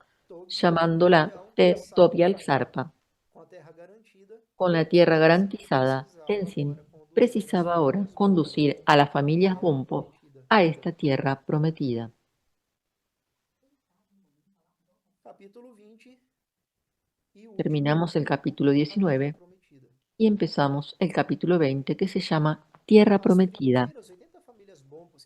llamándola Topial Zarpa. Con la tierra garantizada, Tenzin precisaba ahora conducir a las familias Bonpo a esta tierra prometida. Terminamos el capítulo 19 y empezamos el capítulo 20, que se llama Tierra Prometida.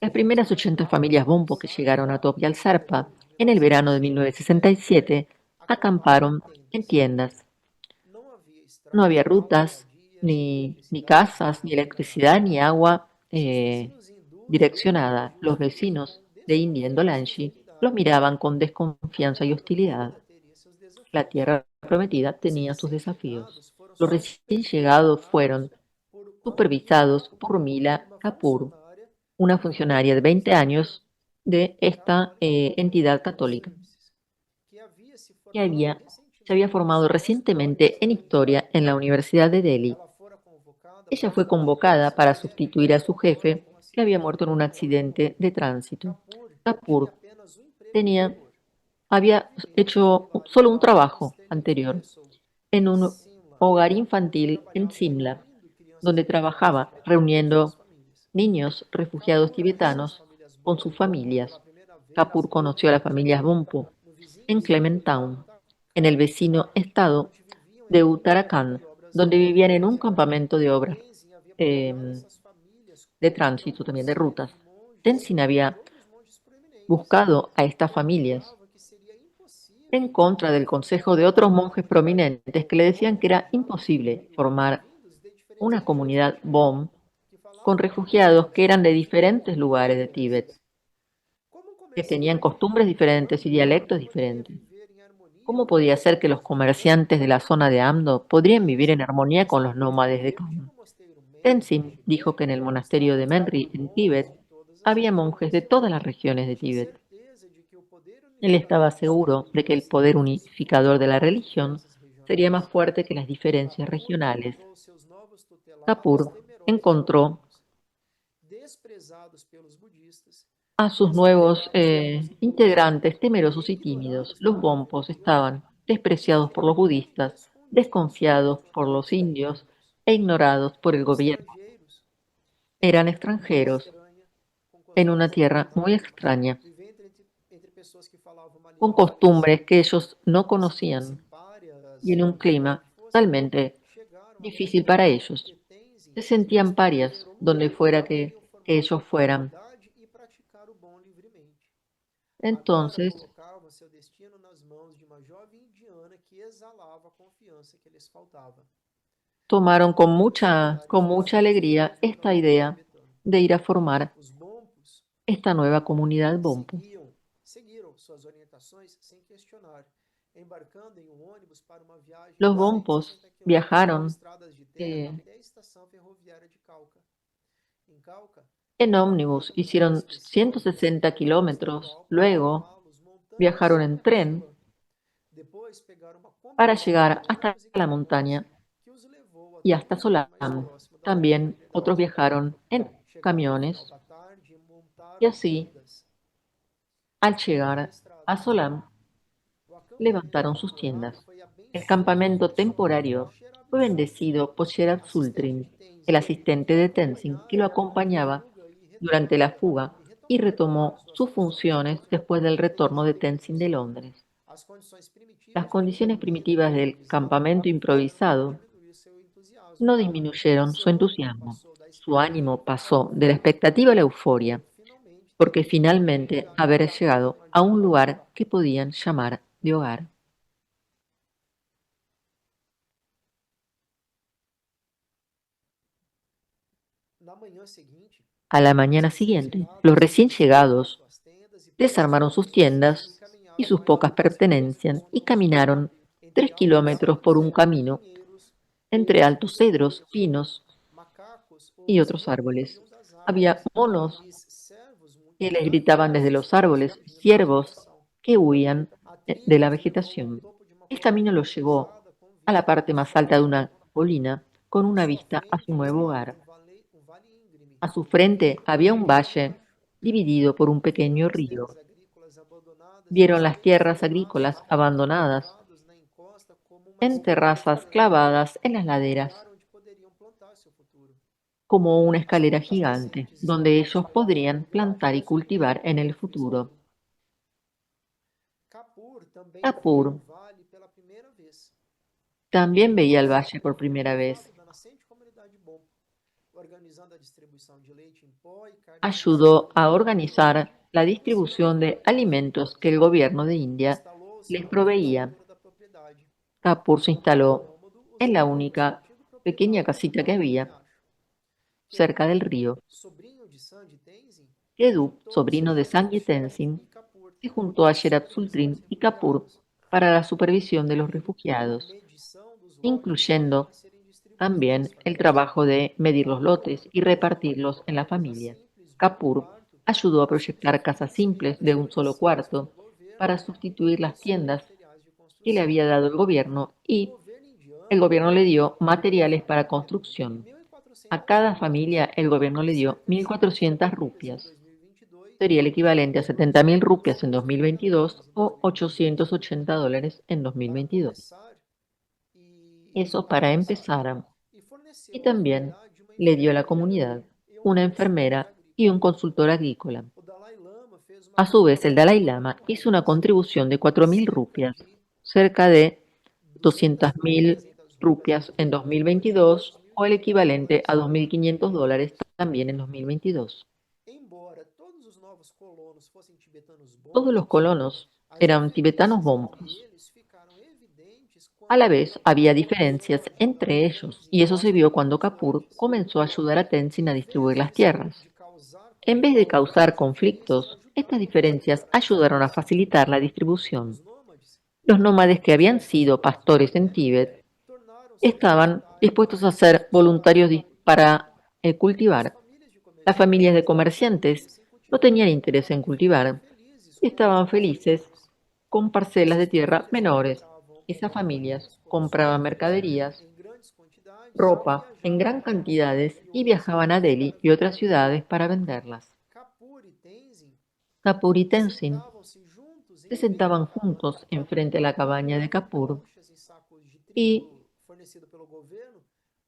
Las primeras 80 familias Bonpo que llegaron a Topial Zarpa en el verano de 1967 acamparon en tiendas. No había rutas, ni casas, ni electricidad, ni agua direccionada. Los vecinos de India en Dolanji los miraban con desconfianza y hostilidad. La tierra prometida tenía sus desafíos. Los recién llegados fueron supervisados por Mila Kapoor, una funcionaria de 20 años de esta entidad católica, que había se había formado recientemente en historia en la Universidad de Delhi. Ela fora convocada Ella para fue substituir o convocada seu para chefe, sustituir a su que havia jefe, morto num que había acidente de muerto en un trânsito. accidente de tránsito. Kapoor tinha Kapoor apenas um emprego tenía, anterior, había convivência hecho similar em solo un Calcutta e trabajo Stanley anterior Castle, en em un Simla, hogar onde infantil en trabalhava Simla, reunindo crianças donde refugiadas trabajaba tibetanas com as reuniendo famílias. niños refugiados Kapoor conheceu as tibetanos famílias con sus Bompo pela familias. primeira vez Kapoor em conoció a las familias Clementown, Bompo no vizinho en estado de Clementown, en el Uttarakhand, vecino estado onde viviam em de acampamento Uttarakhand, de obras donde vivían en un públicas. campamento de obras Tenzin havia procurado eh, essas famílias de como tránsito, también de rutas. conselheiros, monges Tenzin e había outros monges proeminentes. buscado a estas Ele familias alegava que seria en impossível contra del formar consejo uma de otros monjes comunidade prominentes que le decían que Bompo era já no imposible período, formar vindos de diferentes una regiões do comunidad Tibete, BOM que con falavam refugiados que culturas eran de e diferentes línguas lugares de Tíbet, diversas. Como um que tenían comerciante costumbres vindo de diferentes y Amdo dialectos poderia diferentes. viver em harmonia ¿Cómo com podía os ser que los nómadas do campo? comerciantes de la zona de Amdo podrían vivir en Tenzin armonía con los sabia que nómades de desde Kham? que o mosteiro Menri Tenzin dijo Tibete que en el monasterio estava de formado Menri, por en monges Tíbet, de todas as había monjes de regiões. todas las regiones de Tinha Tíbet. certeza de que o poder Él estaba unificador dos seguro de que el países poder se superaria unificador de la às religión diferenças sería más regionais. fuerte que las diferencias Kapoor regionales. encontrou seus novos tutelados Kapoor temerosos e encontró tímidos, desprezados pelos budistas, a sus nuevos desconfiados pelos hindus integrantes temerosos e y tímidos. ignorados Los pela bompos religião estaban despreciados por los extremamente budistas, escondidos pelos desconfiados por los governantes indios indianos. e ignorados por el Eram gobierno. estrangeiros em Eran uma terra muito extranjeros estranha, com en una costumes tierra muy milenares, extraña, vivendo entre pessoas que falavam uma con linguagens costumbres que ellos no como se fossem conocían y párias en un onde quer clima que fossem, totalmente chegaram a difícil para concluir ellos. que Tenzin Se sentían parias esperou um donde dia fuera poderiam que formar ellos uma fueran. comunidade e praticar o bom livremente. Agora Entonces colocavam seu destino nas mãos de uma jovem indiana que exalava a confiança que lhes faltava. tomaron Kapoor foi dar con mucha instruções para o alegría esta governador idea tibetano. de ir a formar Os Bompos esta nueva comunidad Bompo. seguiram suas orientações sem questionar, embarcando em um ônibus para uma viagem Los de Bompos 160 quilômetros por viajaron estradas de terra eh, até a estação ferroviária de Calca. Em Calca, en Kapoor ómnibus, adaptou um hicieron especial bus 160 kilómetros, interestadual para luego levá-los montando em viajaron cima en da tren fila. Depois pegaram uma para combinação de llegar hasta ônibus e la caminhões montaña que os levou y até o hasta lugar mais Solam. próximo da También otros localidade. viajaron en Chegado ao final camiones da tarde, y montaram as así, tendas al no meio da llegar a estrada. Solam, O acampamento levantaron sus temporário tiendas. foi El abençoado campamento por temporario Sherab fue Singh, bendecido por Sherab assistente de Sultrin, el Tenzin, que asistente o de Tenzin, que lo acompanhara durante a acompañaba fuga durante la fuga y retomó suas sus funções funciones após después voltar del de retorno de Tenzin Londres. de Londres. As condições Las primitivas do condiciones acampamento primitivas del improvisado campamento não fizeram improvisado diminuir seu entusiasmo. no disminuyeron su Seu ânimo entusiasmo. passou da Su expectativa ánimo para a pasó de la euforia, expectativa a la euforia, por finalmente porque terem encontrado um finalmente lugar que haber poderiam llegado chamar a de un lar. lugar que podían llamar de hogar. Na manhã seguinte, A la os mañana siguiente, los recém-chegados recién desarmaram llegados suas tendas e desarmaron sus pertencentes e tiendas y caminharam sus ainda pocas 3 quilômetros pertenencias y rumo ao sul, caminaron entre 3 kilómetros por un cedros, camino pinheiros, entre altos musgos, cedros, pinos macacos y os otros que árboles. rugiam das Había árvores, monos e cervos que les mugindo gritaban nas desde los espigas que árboles, fugiam da ciervos vegetação. que huían A de trilha la os levou ao vegetación. topo de uma El camino colina los llevó arborizada com a la vista para parte o más alta de sol. una colina con À una sua vista a su frente nuevo estava hogar. um vale íngreme, A su frente había un dividido por valle baixo. dividido por un Viram pequeño as río. terras agrícolas abandonadas e Vieron os las telhos tierras queimados agrícolas abandonadas cravados na encosta como uma en escada terrazas gigante, clavadas en las um laderas, lugar onde poderiam plantar seu futuro. como una As escalera plantas gigante, decentes donde estavam ellos espalhadas podrían por grande plantar y cultivar gasoduto en el para futuro. Finsbury. Kapoor também via o Kapur vale pela primeira vez. también veía el Depois valle por foi primera vez. levado da nascente comunidade Bompo, organizando a distribuição de leite em pó e carne fresca Ayudó pelo a governo, organizar la oficinas distribución de de proteção de alimentos que el animais. gobierno de India Instalou-se les na única proveía. estrutura da propriedade. Kapur se Um pequeno instaló cômodo os en la levou ao seu única antigo pequeña proprietário casita que situado no había riacho. cerca del Kedu, río. sobrinho de Sandhi Tenzin, Kedu, juntou-se a sobrino de Sherab Sangye Sultrin Tenzin, e Kapoor se juntó a para Sherab supervisar os Sultrin y Kapur refugiados, para la supervisión de los incluindo refugiados, medição dos lotes de leite a incluyendo serem distribuídos às también el famílias. trabajo de medir los Kapoor lotes y projetou repartirlos en las casas familias. simples de um Kapur quarto ayudó a para proyectar substituir casas as simples tendas de un solo fornecidas pelo cuarto governo para e sustituir las fornecer tiendas materiais de que le había dado el gobierno y o governo el indiano gobierno le dio materiales doou para em construcción. A 1.400 cada rupias, familia el gobierno le dio cerca de 1.400 50 milhas em rupias. 2022 Sería el equivalente a e 70.000 rupias en 950 2022 milhões em o 2022. $880 en Para 2022. começar, e Eso para para começar, empezar. e forneceu Y à también comunidade uma le dio a la enfermeira comunidad e um una consultor enfermera y un agrícola. consultor agrícola. O Dalai Lama fez uma A su vez, el Dalai contribuição de Lama 4.000 hizo una rupias, contribución de 4.000 cerca rupias, de cerca de 200 mil, 200.000 300 rupias em rupias en 2022 e 2022 o el 2.500 equivalente a dólares. $2.500 también en 2022. Embora todos os novos colonos fossem tibetanos Todos los bons, colonos as eran tibetanos diferenças entre bombos. eles ficaram evidentes A la quando vez, había Kapur diferencias começou a ajudar entre ellos, y Tenzin eso a se vio distribuir cuando as Kapur terras. comenzó a ayudar a Tenzin a Em distribuir vez las tierras. de causar En vez de conflitos, causar essas diferenças conflictos, estas ajudaram a diferencias facilitar a ayudaron a distribuição. facilitar la distribución. Os nômades, Los nómades que habían dispostos a sido colaborar no pastores en Tibete, Tíbet tornaram-se estaban voluntários dispuestos para a ser cultivar. voluntarios para As cultivar. famílias de Las familias de comerciantes não tinham comerciantes interesse em no cultivar tenían interés en e ficavam cultivar felizes y com estaban parcelas felices menores. con parcelas de Essas tierra famílias menores. fabricavam Esas familias roupas, compraban produtos mercaderías, em grandes quantidades e ropa en viajavam gran para Delhi cantidades e y outras viajaban a cidades Delhi para y otras vendê-las. ciudades para venderlas. Kapur e Tenzin Kapur y Tenzin sentavam-se juntos se em frente à sentaban cabana juntos de enfrente de Kapur la e cabaña de mandavam Kapur conchas em sacos de y trigo fornecido pelo governo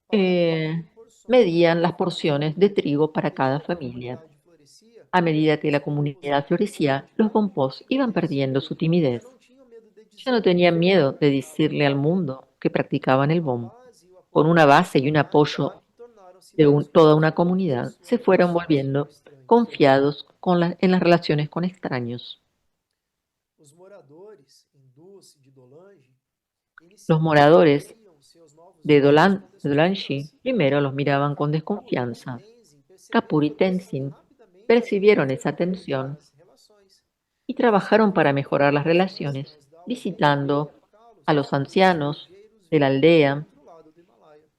para eh, medir porções para medían cada las família. porciones de trigo À para cada medida que a familia. comunidade florescia, A medida que la os comunidad bombos deixaram florecía, de los ter Bonpos iban timidez. perdiendo su Já timidez. não tinham medo de Ya dizer no ao tenían mundo que miedo de praticavam decirle al Bom. mundo que practicaban Com el a BOM. base e o Con apoio una da base y un comunidade, apoyo tornaram-se de mais toda una confiantes em comunidad, suas se fueron relações com volviendo estranhos. confiados en las relaciones con extraños. Os moradores hindus de Dolange Los inicialmente moradores viam seus novos vizinhos com De Dolanji desconfiança. primero los miraban con Kapur e desconfianza. Tenzin Kapur y perceberam isso e Tenzin rapidamente percibieron tentaram esa melhorar tensión as relações. y trabajaron para Visitavam mejorar las os relaciones, cristãos da aldeia para visitando a educá-los los sobre os ancianos estrangeiros de la vindos do aldea outro lado do Himalaia.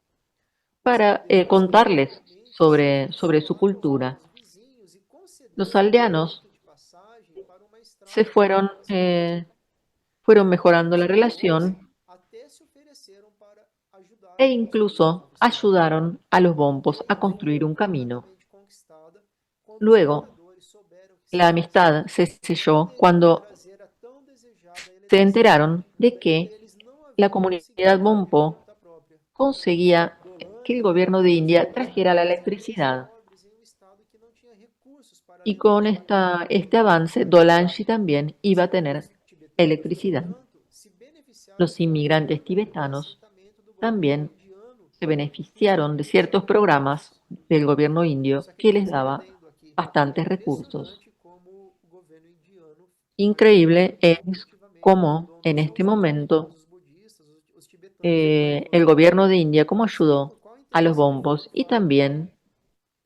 Os para aldeianos contarles gradualmente se sobre su afeiçoaram aos cultura. novos vizinhos e Los concederam um aldeanos direito de passagem para uma se estrada que levava à cidade. fueron mejorando la Alguns deles relación até se ofereceram para ajudar e a construir a incluso nova estrada. ayudaron a los A bombos a aldeia construir ficou un camino. completamente conquistada quando os Luego, moradores souberam que la seus amistad vizinhos se selló poderiam cuando trazer a tão desejada se enteraron eletricidade de que que eles não la haviam comunidad conseguido por Bompo conta própria. conseguía que el Dolange gobierno de passou India a ser trajera uma la das áreas electricidad. pobres em um estado que não tinha recursos para Y con alimentar este avance, Dolanji también iba a tener os tibetanos, no electricidad. entanto, se beneficiaram Los inmigrantes financeiramente do tibetanos assentamento do governo también indiano se com custos beneficiaron de muito ciertos programas elevados. del gobierno indio Só que que tem les que fazer um daba adendo aqui. É bastantes recursos. impressionante como o governo indiano ajuda Increíble es efetivamente cómo ajudou não en só este os muçulmanos, momento os budistas, os tibetanos e el monges, gobierno de India cómo mas também ayudó com qual a los intenção. bombos y también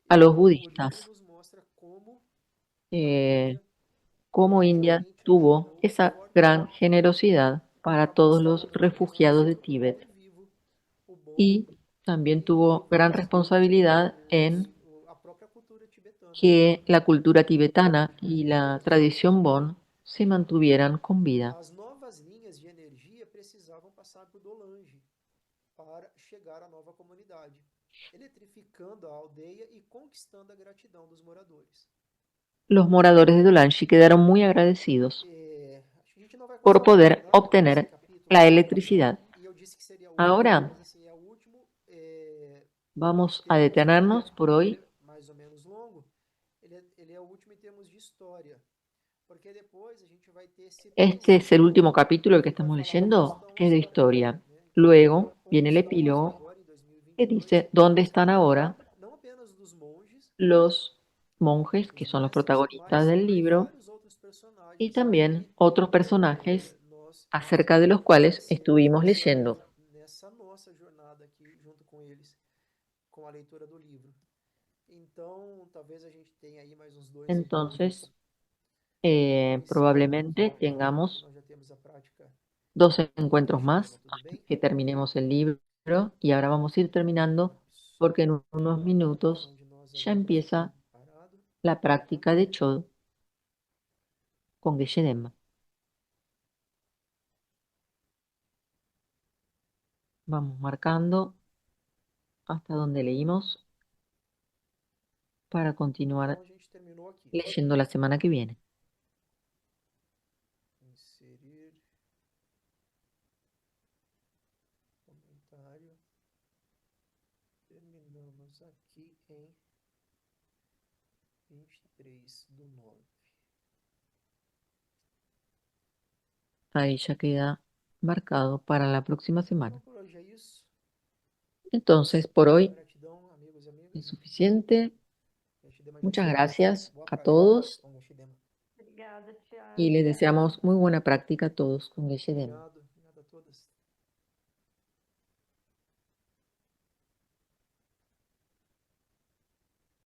a los O livro budistas. nos mostra como a eh, Índia Cómo India realmente tuvo ajudou esa gran fortemente generosidad para a todos buscar los um novo refugiados de registro para Tíbet manter vivo o bom y también e tuvo viva gran responsabilidad en a própria cultura tibetana. que la cultura tibetana y la tradición Bon se mantuvieran con vida. As novas linhas de energia precisavam passar por Dolange para chegar à nova comunidade, eletrificando a aldeia e conquistando a gratidão dos moradores. Los moradores de Dolanji quedaron muy agradecidos Acho que a gente não vai por conseguir poder terminar esse obtener capítulo la aqui, electricidad. e eu disse que seria o último, Ahora mas assim, é o último. Em vamos a termos, detenernos por como ele hoy. é mais ou menos longo, ele é o último em termos de história, porque depois a gente vai ter Este sequência es el último capítulo que que vai estamos falar do leyendo, questão que es os de agora, historia. né? Luego Onde viene el estão os epílogo agora em que 2022 dice dónde e están ahora fala não apenas dos monges, los monjes, que os son los mestres, protagonistas mas del de libro, vários outros y personagens también que otros personajes nós acerca de los cuales conhecemos estuvimos leyendo. nessa nossa jornada aqui junto com eles, com a leitura do livro. Então, talvez a gente tenha aí mais uns 2 encontros Entonces, iniciando probablemente aqui, porque tengamos nós já temos a prática dos do encuentros Vishnama, más tudo hasta bem? que terminemos el libro y ahora vamos a ir terminando porque en unos minutos Onde nós ya havíamos empieza parado. la práctica de Chod con Geshe-Demma. Vamos marcando hasta donde leímos para continuar Então a gente terminou aqui. leyendo la semana que viene. Inserir comentário. Terminamos aqui em 23/9. Ahí ya queda marcado para la próxima semana. Então por hoje é isso. Entonces, por hoy Gratidão, amigos e es amigas. suficiente. Gratidão, Muchas José. gracias Boa a prática. todos Com gratidão. y les deseamos muy buena práctica a todos con Geshe Dema. Obrigado.